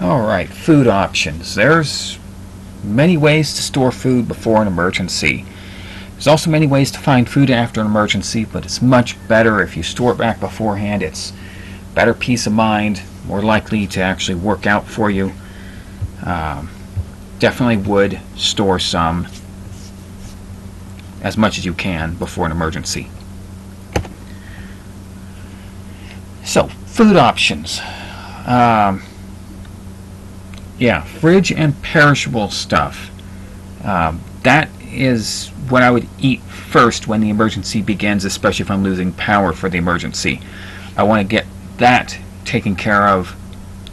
Alright, food options. There's many ways to store food before an emergency. There's also many ways to find food after an emergency, but it's much better if you store it back beforehand. It's better peace of mind, more likely to actually work out for you. Definitely would store some, as much as you can, before an emergency. So, food options. Yeah, fridge and perishable stuff. That is what I would eat first when the emergency begins, especially if I'm losing power for the emergency. I want to get that taken care of,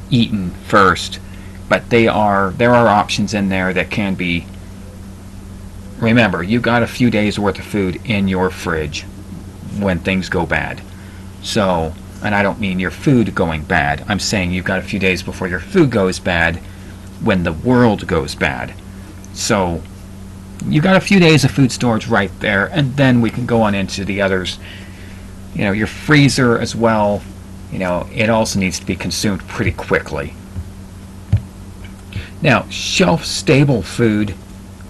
eaten first. But there are options in there that can be. Remember, you got a few days worth of food in your fridge when things go bad. So, and I don't mean your food going bad. I'm saying you've got a few days before your food goes bad when the world goes bad. So, you got a few days of food storage right there, and then we can go on into the others. You know, your freezer as well, you know, it also needs to be consumed pretty quickly. Now, shelf-stable food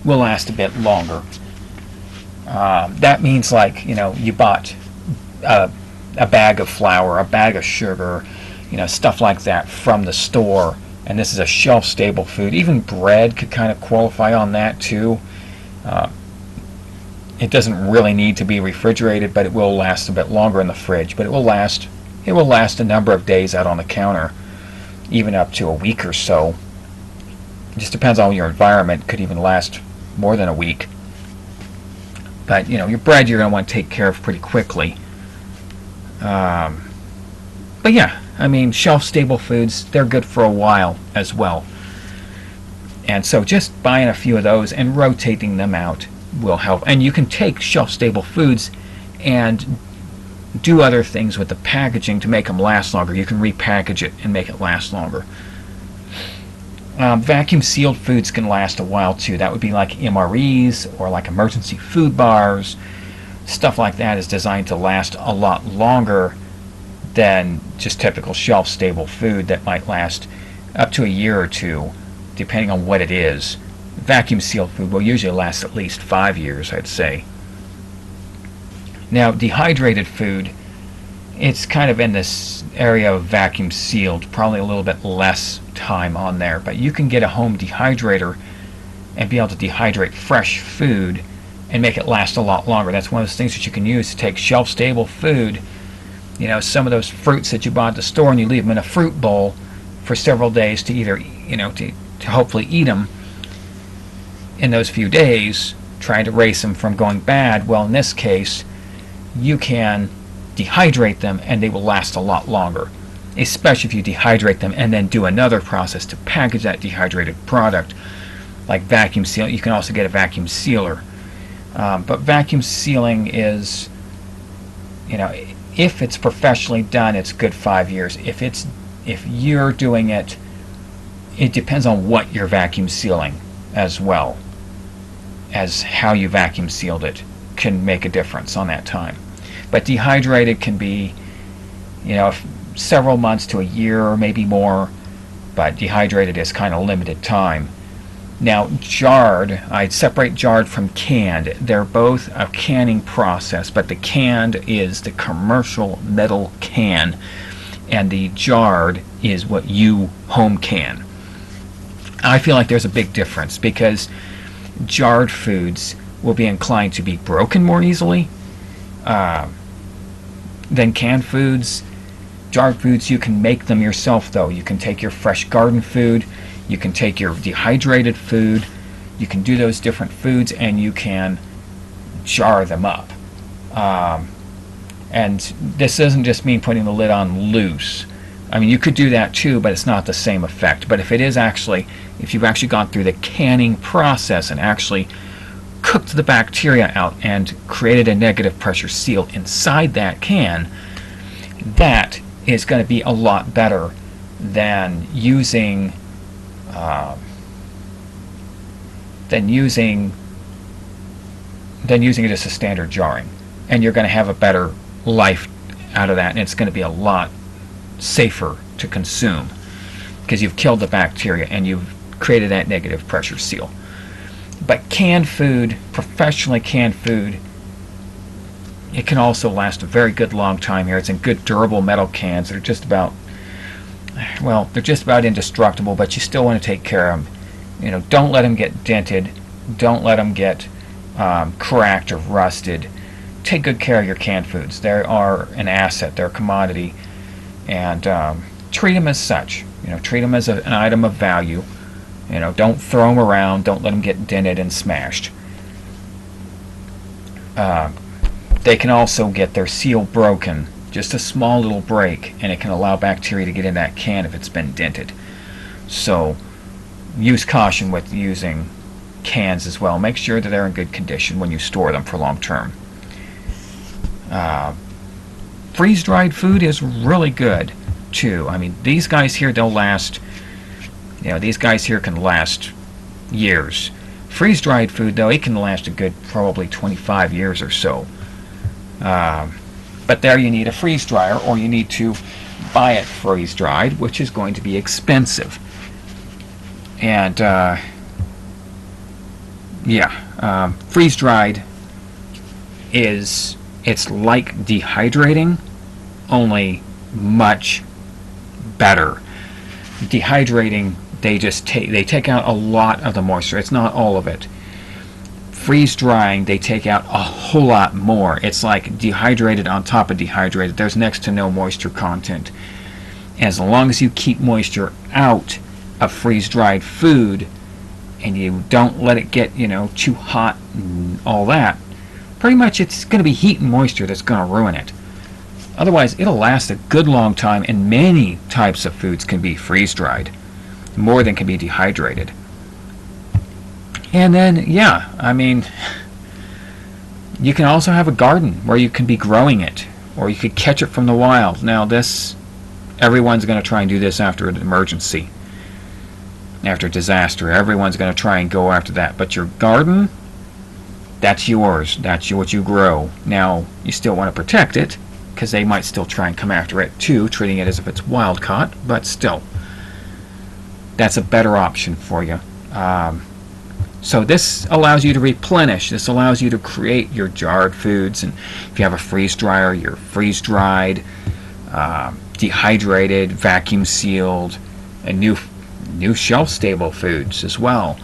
will last a bit longer. That means, like, you know, you bought a bag of flour, a bag of sugar, you know, stuff like that from the store, and this is a shelf-stable food. Even bread could kind of qualify on that too. It doesn't really need to be refrigerated, but it will last a bit longer in the fridge. But it will last a number of days out on the counter, even up to a week or so. It just depends on your environment. It could even last more than a week. But, you know, your bread you're going to want to take care of pretty quickly. But yeah, I mean, shelf-stable foods, they're good for a while as well. And so just buying a few of those and rotating them out will help. And you can take shelf-stable foods and do other things with the packaging to make them last longer. You can repackage it and make it last longer. Vacuum sealed foods can last a while too. That would be like MREs or like emergency food bars. Stuff like that is designed to last a lot longer than just typical shelf stable food that might last up to a year or two, depending on what it is. Vacuum sealed food will usually last at least 5 years, I'd say. Now, dehydrated food, it's kind of in this area of vacuum sealed, probably a little bit less time on there, but you can get a home dehydrator and be able to dehydrate fresh food and make it last a lot longer. That's one of those things that you can use to take shelf-stable food, you know, some of those fruits that you bought at the store, and you leave them in a fruit bowl for several days to either, you know, to hopefully eat them in those few days, trying to erase them from going bad. Well, in this case, you can dehydrate them and they will last a lot longer, especially if you dehydrate them and then do another process to package that dehydrated product, like vacuum seal. You can also get a vacuum sealer, but vacuum sealing is, you know, if it's professionally done, it's good 5 years. If you're doing it, it depends on what you're vacuum sealing as well as how you vacuum sealed it can make a difference on that time. But dehydrated can be, you know, several months to a year or maybe more, but dehydrated is kind of limited time. Now, jarred, I'd separate jarred from canned. They're both a canning process, but the canned is the commercial metal can, and the jarred is what you home can. I feel like there's a big difference because jarred foods will be inclined to be broken more easily than canned foods. Jarred foods, you can make them yourself though. You can take your fresh garden food, you can take your dehydrated food, you can do those different foods and you can jar them up. And this doesn't just mean putting the lid on loose. I mean, you could do that too, but it's not the same effect. But if you've actually gone through the canning process and actually cooked the bacteria out and created a negative pressure seal inside that can, that is going to be a lot better than using it as a standard jarring. And you're going to have a better life out of that, and it's going to be a lot safer to consume. because you've killed the bacteria and you've created that negative pressure seal. But canned food, professionally canned food, it can also last a very good long time here. It's in good durable metal cans. They're just about, well, they're just about indestructible, but you still want to take care of them. You know, don't let them get dented. Don't let them get cracked or rusted. Take good care of your canned foods. They are an asset. They're a commodity, and treat them as such. You know, treat them as an item of value. You know, don't throw them around. Don't let them get dented and smashed. They can also get their seal broken, just a small little break, and it can allow bacteria to get in that can if it's been dented. So use caution with using cans as well. Make sure that they're in good condition when you store them for long term. Freeze-dried food is really good too. I mean, these guys here, they'll last, you know, these guys here can last years. Freeze-dried food, though, it can last a good probably 25 years or so. But there you need a freeze dryer, or you need to buy it freeze-dried, which is going to be expensive. And freeze-dried it's like dehydrating, only much better. Dehydrating, they take out a lot of the moisture. It's not all of it. Freeze drying, they take out a whole lot more. It's like dehydrated on top of dehydrated. There's next to no moisture content. As long as you keep moisture out of freeze-dried food and you don't let it get, you know, too hot and all that, pretty much it's going to be heat and moisture that's going to ruin it. Otherwise, it'll last a good long time, and many types of foods can be freeze-dried, more than can be dehydrated. And then, yeah, I mean, you can also have a garden where you can be growing it, or you could catch it from the wild. Now, everyone's going to try and do this after an emergency, after a disaster. Everyone's going to try and go after that. But your garden, that's yours. That's what you grow. Now, you still want to protect it, because they might still try and come after it too, treating it as if it's wild caught, but still, that's a better option for you. So this allows you to replenish. This allows you to create your jarred foods, and if you have a freeze dryer, your freeze-dried, dehydrated, vacuum sealed, and new shelf-stable foods as well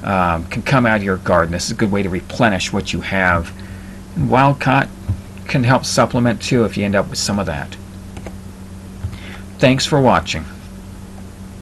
can come out of your garden. This is a good way to replenish what you have. And wild caught can help supplement too if you end up with some of that. Thanks for watching.